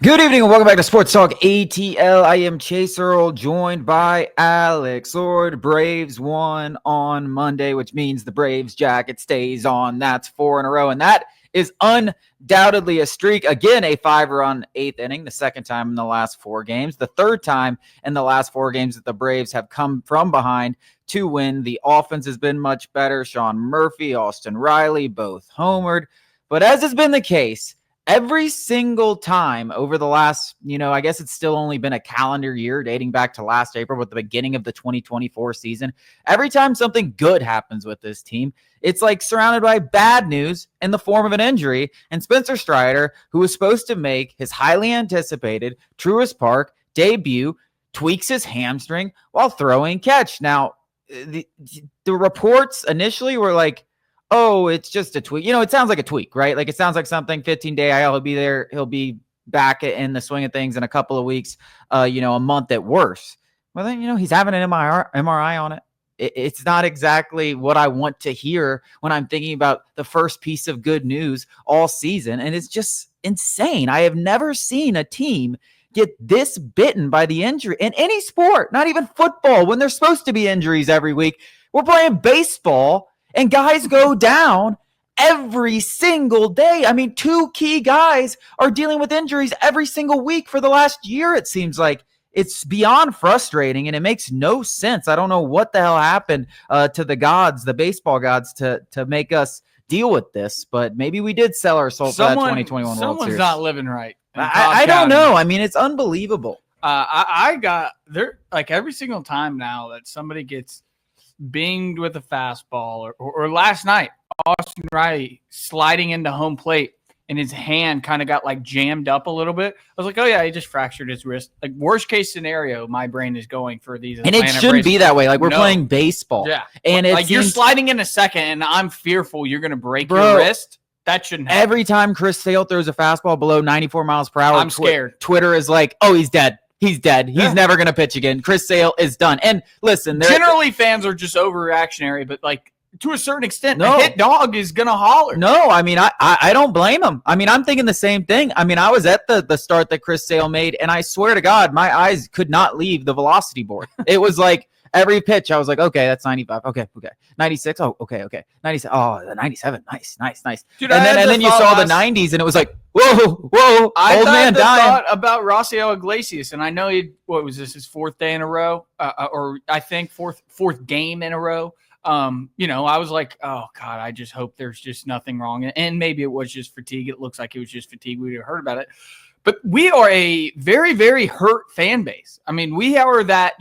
Good evening and welcome back to Sports Talk ATL. I am Chase Earl, joined by Alex Lord. Braves won on Monday, which means the Braves jacket stays on. That's 4 in a row, and that is undoubtedly a streak. Again, a 5-run eighth inning, the second time in the last 4 games, the third time in the last 4 games that the Braves have come from behind to win. The offense has been much better. Sean Murphy, Austin Riley, both homered. But as has been the case, every single time over the last, I guess it's still only been a calendar year dating back to last April with the beginning of the 2024 season. Every time something good happens with this team, it's like surrounded by bad news in the form of an injury. And Spencer Strider, who was supposed to make his highly anticipated Truist Park debut, tweaks his hamstring while throwing catch. Now, the reports initially were like, oh, it's just a tweak. It sounds like a tweak, right? Like it sounds like something 15-day IL. He'll be there. He'll be back in the swing of things in a couple of weeks, a month at worst. Well, then, he's having an MRI on it. It's not exactly what I want to hear when I'm thinking about the first piece of good news all season. And it's just insane. I have never seen a team get this bitten by the injury in any sport, not even football, when there's supposed to be injuries every week. We're playing baseball and guys go down every single day. I mean, 2 key guys are dealing with injuries every single week for the last year, it seems like. It's beyond frustrating, and it makes no sense. I don't know what the hell happened to the gods, the baseball gods, to make us deal with this, but maybe we did sell our soul for that 2021 World Series. Someone's not living right. I don't know. I mean, it's unbelievable. I got there like every single time now that somebody gets binged with a fastball, or last night, Austin Riley sliding into home plate and his hand kind of got like jammed up a little bit. I was like, oh yeah, he just fractured his wrist. Like worst case scenario, my brain is going for these. And it shouldn't be that way. Like we're playing baseball. Yeah. And like you're sliding in a second and I'm fearful you're going to break your wrist. That shouldn't happen. Every time Chris Sale throws a fastball below 94 miles per hour, I'm scared. Twitter is like, oh, he's dead. He's dead. He's never going to pitch again. Chris Sale is done. And listen, generally fans are just overreactionary, but like to a certain extent, a hit dog is going to holler. No, I mean, I don't blame him. I mean, I'm thinking the same thing. I mean, I was at the start that Chris Sale made, and I swear to God, my eyes could not leave the velocity board. It was like every pitch, I was like, okay, that's 95. Okay. 96. Oh, okay. 97. Oh, the 97. Nice. Dude, and then you saw the 90s, and it was like, whoa, I old man dying. thought about Rossiel Iglesias, and I know what was this, his 4th day in a row, or I think fourth game in a row. I was like, oh God, I just hope there's just nothing wrong. And maybe it was just fatigue. It looks like it was just fatigue. We'd have heard about it. But we are a very, very hurt fan base. I mean, we are that,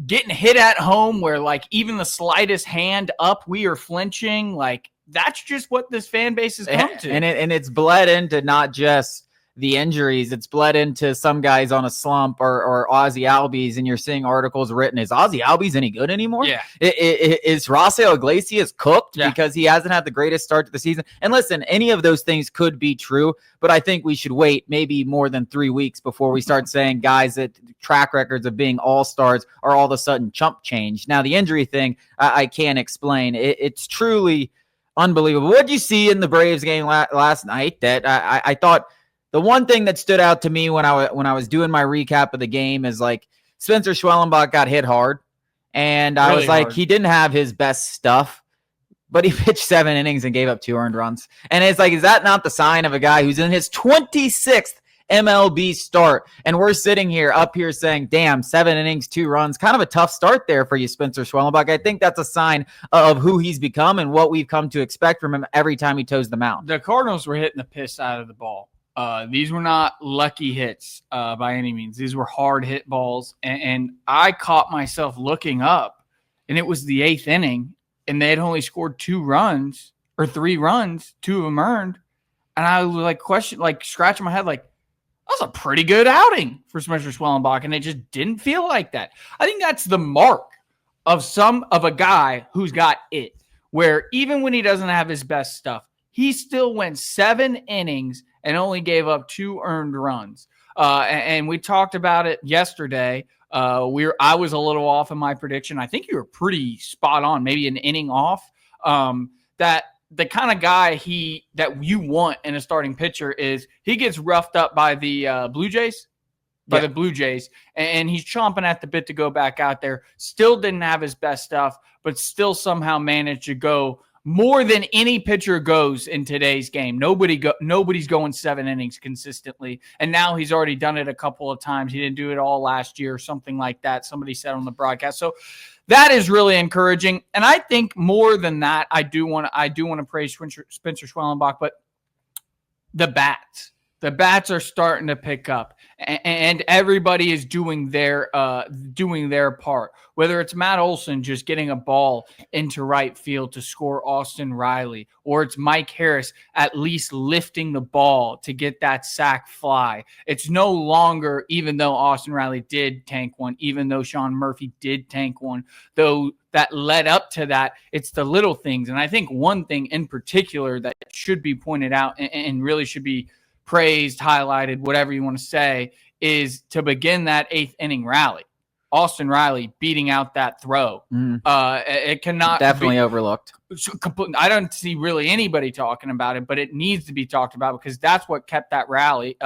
getting hit at home where like even the slightest hand up, we are flinching. Like that's just what this fan base has come to. And it's bled into not just the injuries. It's bled into some guys on a slump or Ozzie Albies, and you're seeing articles written, is Ozzie Albies any good anymore? Yeah. Is Rossiel Iglesias cooked because he hasn't had the greatest start to the season? And listen, any of those things could be true, but I think we should wait maybe more than 3 weeks before we start saying guys that track records of being all-stars are all of a sudden chump change. Now, the injury thing, I can't explain. It's truly unbelievable. What did you see in the Braves game last night that I thought – the one thing that stood out to me when I was doing my recap of the game is like Spencer Schwellenbach got hit hard, and I was like, he didn't have his best stuff, but he pitched 7 innings and gave up 2 earned runs. And it's like, is that not the sign of a guy who's in his 26th MLB start? And we're sitting up here saying, damn, 7 innings, 2 runs, kind of a tough start there for you, Spencer Schwellenbach. I think that's a sign of who he's become and what we've come to expect from him every time he toes the mound. The Cardinals were hitting the piss out of the ball. These were not lucky hits by any means. These were hard hit balls. And I caught myself looking up, and it was the 8th inning, and they had only scored 2 runs or 3 runs, 2 of them earned. And I was like scratching my head, like, that was a pretty good outing for Spencer Schwellenbach, and it just didn't feel like that. I think that's the mark of a guy who's got it, where even when he doesn't have his best stuff, he still went 7 innings and only gave up 2 earned runs. And we talked about it yesterday. I was a little off in my prediction. I think you were pretty spot on, maybe an inning off. That the kind of guy that you want in a starting pitcher is he gets roughed up by the Blue Jays. The Blue Jays, and he's chomping at the bit to go back out there. Still didn't have his best stuff, but still somehow managed to go more than any pitcher goes in today's game. Nobody's going 7 innings consistently, and now he's already done it a couple of times. He didn't do it all last year or something like that. Somebody said on the broadcast. So that is really encouraging, and I think more than that, I do want to praise Spencer Schwellenbach, but the bats. The bats are starting to pick up, and everybody is doing their part. Whether it's Matt Olson just getting a ball into right field to score Austin Riley, or it's Mike Harris at least lifting the ball to get that sac fly. It's no longer, even though Austin Riley did tank one, even though Sean Murphy did tank one, though that led up to that, it's the little things. And I think one thing in particular that should be pointed out and really should be praised, highlighted, whatever you want to say, is to begin that 8th inning rally. Austin Riley beating out that throw. It cannot definitely overlooked. I don't see really anybody talking about it, but it needs to be talked about because that's what kept that rally,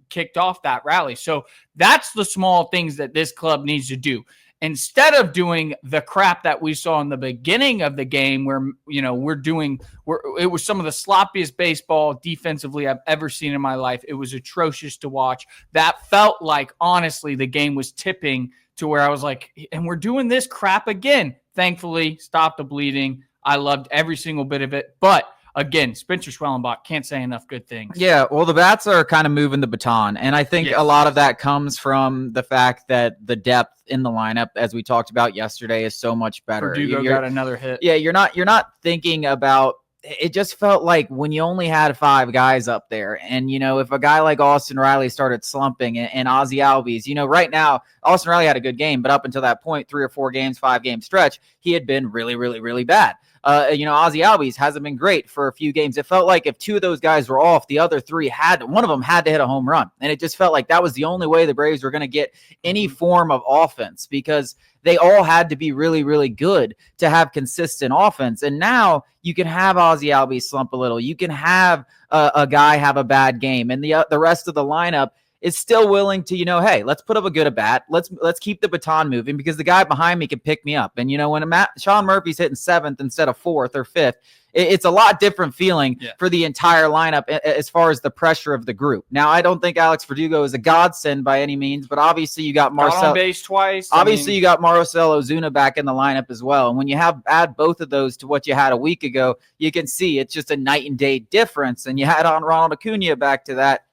kicked off that rally. So that's the small things that this club needs to do. Instead of doing the crap that we saw in the beginning of the game where, it was some of the sloppiest baseball defensively I've ever seen in my life. It was atrocious to watch. That felt like, honestly, the game was tipping to where I was like, and we're doing this crap again. Thankfully, stopped the bleeding. I loved every single bit of it. But again, Spencer Schwellenbach, can't say enough good things. Yeah, well, the bats are kind of moving the baton, and I think a lot of that comes from the fact that the depth in the lineup, as we talked about yesterday, is so much better. Verdugo got another hit. Yeah, you're not thinking about. It just felt like when you only had 5 guys up there, and if a guy like Austin Riley started slumping and Ozzie Albies, right now Austin Riley had a good game, but up until that point, 3 or 4 games, 5-game stretch, he had been really, really, really bad. Ozzie Albies hasn't been great for a few games. It felt like if 2 of those guys were off, the other 3 one of them had to hit a home run. And it just felt like that was the only way the Braves were going to get any form of offense because they all had to be really, really good to have consistent offense. And now you can have Ozzie Albies slump a little. You can have a guy have a bad game. And the rest of the lineup is still willing to, hey, let's put up a good at bat. Let's keep the baton moving because the guy behind me can pick me up. And, when Sean Murphy's hitting 7th instead of 4th or 5th, it's a lot different feeling for the entire lineup as far as the pressure of the group. Now, I don't think Alex Verdugo is a godsend by any means, but obviously you got Marcell. Got on base twice. You got Marcell Ozuna back in the lineup as well. And when you add both of those to what you had a week ago, you can see it's just a night and day difference. And you had on Ronald Acuna back to that.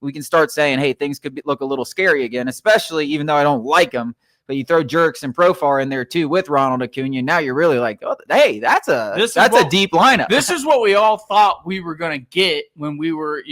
We can start saying, hey, things could look a little scary again, especially even though I don't like them. But you throw Jerks and Profar in there too with Ronald Acuna. Now you're really like, oh, hey, that's a deep lineup. This is what we all thought we were going to get when we were,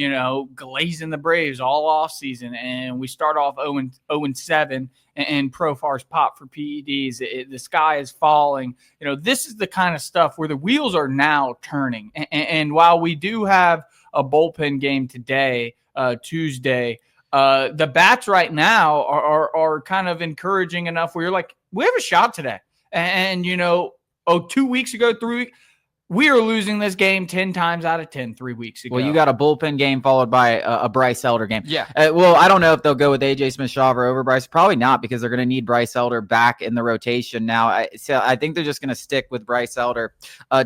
glazing the Braves all off season, and we start off 0-7, and Profar's pop for PEDs. The sky is falling. This is the kind of stuff where the wheels are now turning. And while we do have a bullpen game today, Tuesday. The bats right now are kind of encouraging enough where you're like, we have a shot today. And 2 weeks ago, 3 weeks, we are losing this game 10 times out of 10 3 weeks ago. Well, you got a bullpen game followed by a Bryce Elder game. Yeah. Well, I don't know if they'll go with A.J. Smith-Shawver over Bryce. Probably not because they're going to need Bryce Elder back in the rotation now. So I think they're just going to stick with Bryce Elder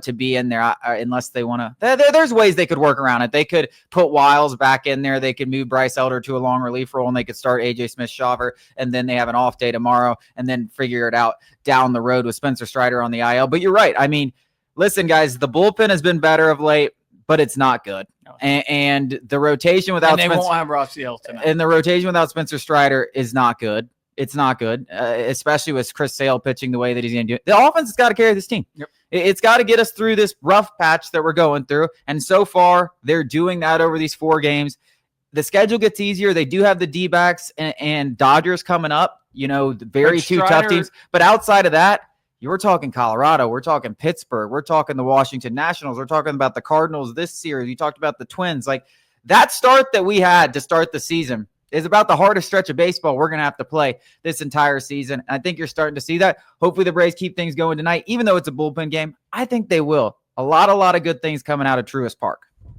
to be in there unless they want to. There's ways they could work around it. They could put Wiles back in there. They could move Bryce Elder to a long relief role, and they could start A.J. Smith-Shawver, and then they have an off day tomorrow, and then figure it out down the road with Spencer Strider on the IL. But you're right. I mean, listen, guys, the bullpen has been better of late, but it's not good. No. And the rotation without Spencer, won't have Rossiel tonight. And the rotation without Spencer Strider is not good. It's not good, especially with Chris Sale pitching the way that he's going to do. The offense has got to carry this team. Yep. It's got to get us through this rough patch that we're going through. And so far, they're doing that over these 4 games. The schedule gets easier. They do have the D-backs and Dodgers coming up, very 2 tough teams. But outside of that, you're talking Colorado. We're talking Pittsburgh. We're talking the Washington Nationals. We're talking about the Cardinals this series. You talked about the Twins. Like that start that we had to start the season is about the hardest stretch of baseball we're going to have to play this entire season. And I think you're starting to see that. Hopefully the Braves keep things going tonight, even though it's a bullpen game. I think they will. A lot of good things coming out of Truist Park.